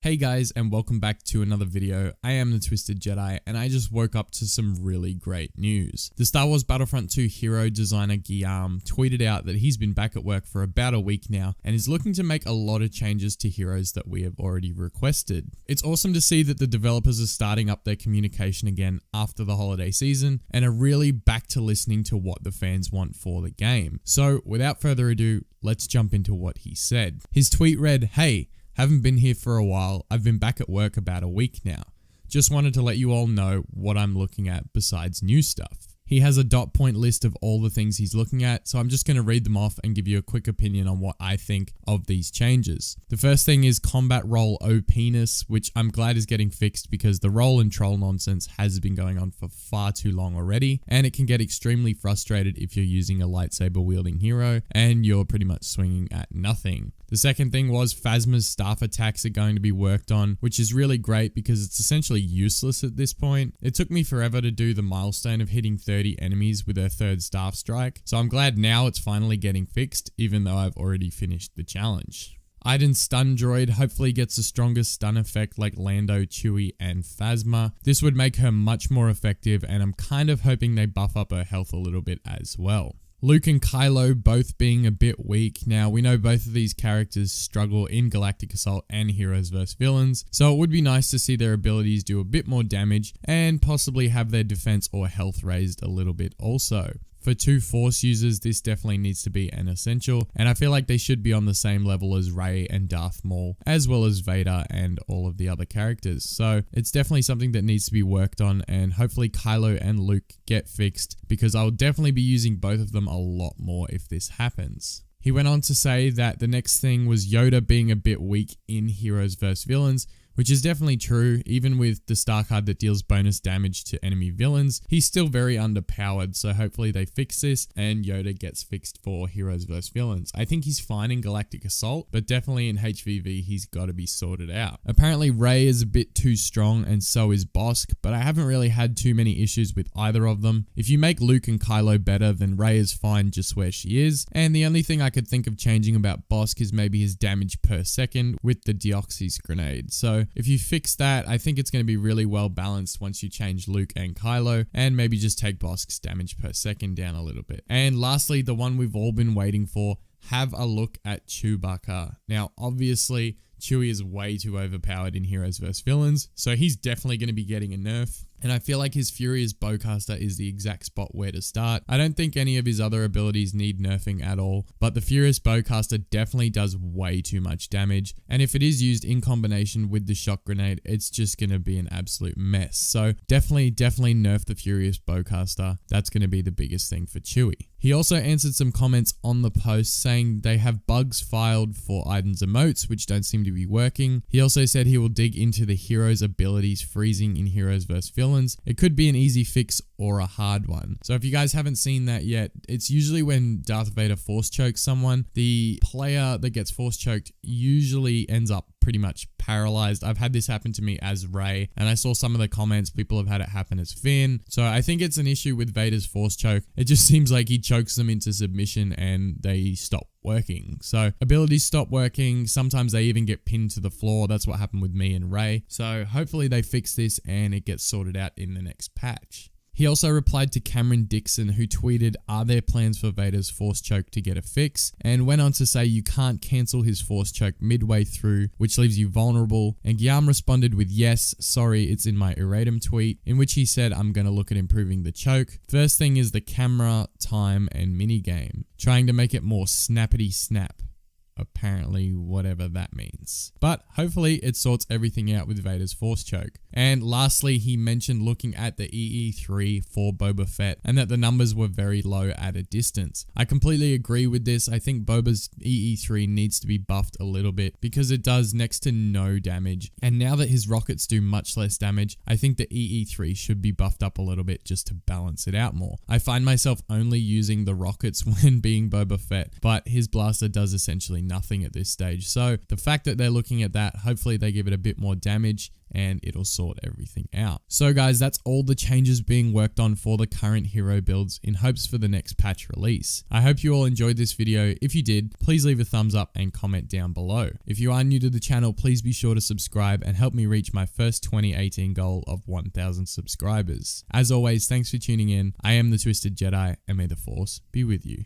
Hey guys, and welcome back to another video. I am the Twisted Jedi, and I just woke up to some really great news. The Star Wars Battlefront 2 hero designer Guillaume tweeted out that he's been back at work for about a week now and is looking to make a lot of changes to heroes that we have already requested. It's awesome to see that the developers are starting up their communication again after the holiday season and are really back to listening to what the fans want for the game. So without further ado, let's jump into what he said. His tweet read, "Hey, haven't been here for a while. I've been back at work about a week now. Just wanted to let you all know what I'm looking at besides new stuff." He has a dot point list of all the things he's looking at, so I'm just going to read them off and give you a quick opinion on what I think of these changes. The first thing is combat roll OPness, which I'm glad is getting fixed because the roll and troll nonsense has been going on for far too long already, and it can get extremely frustrated if you're using a lightsaber wielding hero and you're pretty much swinging at nothing. The second thing was Phasma's staff attacks are going to be worked on, which is really great because it's essentially useless at this point. It took me forever to do the milestone of hitting 30 enemies with her third staff strike, so I'm glad now it's finally getting fixed, even though I've already finished the challenge. Iden's stun droid hopefully gets a stronger stun effect like Lando, Chewie, and Phasma. This would make her much more effective, and I'm kind of hoping they buff up her health a little bit as well. Luke and Kylo both being a bit weak. Now, we know both of these characters struggle in Galactic Assault and Heroes vs Villains, so it would be nice to see their abilities do a bit more damage and possibly have their defense or health raised a little bit also. For two Force users, this definitely needs to be an essential, and I feel like they should be on the same level as Rey and Darth Maul, as well as Vader and all of the other characters. So it's definitely something that needs to be worked on, and hopefully Kylo and Luke get fixed, because I'll definitely be using both of them a lot more if this happens. He went on to say that the next thing was Yoda being a bit weak in Heroes vs Villains, which is definitely true. Even with the star card that deals bonus damage to enemy villains, he's still very underpowered, so hopefully they fix this and Yoda gets fixed for Heroes vs Villains. I think he's fine in Galactic Assault, but definitely in HVV he's got to be sorted out. Apparently Rey is a bit too strong and so is Bosque, but I haven't really had too many issues with either of them. If you make Luke and Kylo better, then Rey is fine just where she is, and the only thing I could think of changing about Bosque is maybe his damage per second with the Deoxys grenade. So if you fix that, I think it's going to be really well balanced once you change Luke and Kylo, and maybe just take Bosque's damage per second down a little bit. And lastly, the one we've all been waiting for, have a look at Chewbacca. Now, obviously, Chewie is way too overpowered in Heroes vs Villains, so he's definitely going to be getting a nerf. And I feel like his Furious Bowcaster is the exact spot where to start. I don't think any of his other abilities need nerfing at all, but the Furious Bowcaster definitely does way too much damage. And if it is used in combination with the shock grenade, it's just going to be an absolute mess. So definitely nerf the Furious Bowcaster. That's going to be the biggest thing for Chewie. He also answered some comments on the post saying they have bugs filed for Iden's emotes, which don't seem to be working. He also said he will dig into the hero's abilities freezing in Heroes vs Villains. It could be an easy fix or a hard one. So if you guys haven't seen that yet, it's usually when Darth Vader force chokes someone, the player that gets force choked usually ends up pretty much paralyzed. I've had this happen to me as Rey, and I saw some of the comments, people have had it happen as Finn. So I think it's an issue with Vader's force choke. It just seems like he chokes them into submission and they stop working. So abilities stop working. Sometimes they even get pinned to the floor. That's what happened with me and Rey. So hopefully they fix this and it gets sorted out in the next patch. He also replied to Cameron Dixon, who tweeted, "Are there plans for Vader's force choke to get a fix?" and went on to say you can't cancel his force choke midway through, which leaves you vulnerable. And Guillaume responded with, "Yes, sorry, it's in my erratum tweet," in which he said, "I'm going to look at improving the choke. First thing is the camera, time, and minigame. Trying to make it more snappity snap." Apparently, whatever that means. But hopefully it sorts everything out with Vader's force choke. And lastly, he mentioned looking at the EE3 for Boba Fett and that the numbers were very low at a distance. I completely agree with this. I think Boba's EE3 needs to be buffed a little bit because it does next to no damage. And now that his rockets do much less damage, I think the EE3 should be buffed up a little bit just to balance it out more. I find myself only using the rockets when being Boba Fett, but his blaster does essentially nothing at this stage. So the fact that they're looking at that, hopefully they give it a bit more damage and it'll sort everything out. So guys, that's all the changes being worked on for the current hero builds in hopes for the next patch release. I hope you all enjoyed this video. If you did, please leave a thumbs up and comment down below. If you are new to the channel, please be sure to subscribe and help me reach my first 2018 goal of 1,000 subscribers. As always, thanks for tuning in. I am the Twisted Jedi, and may the Force be with you.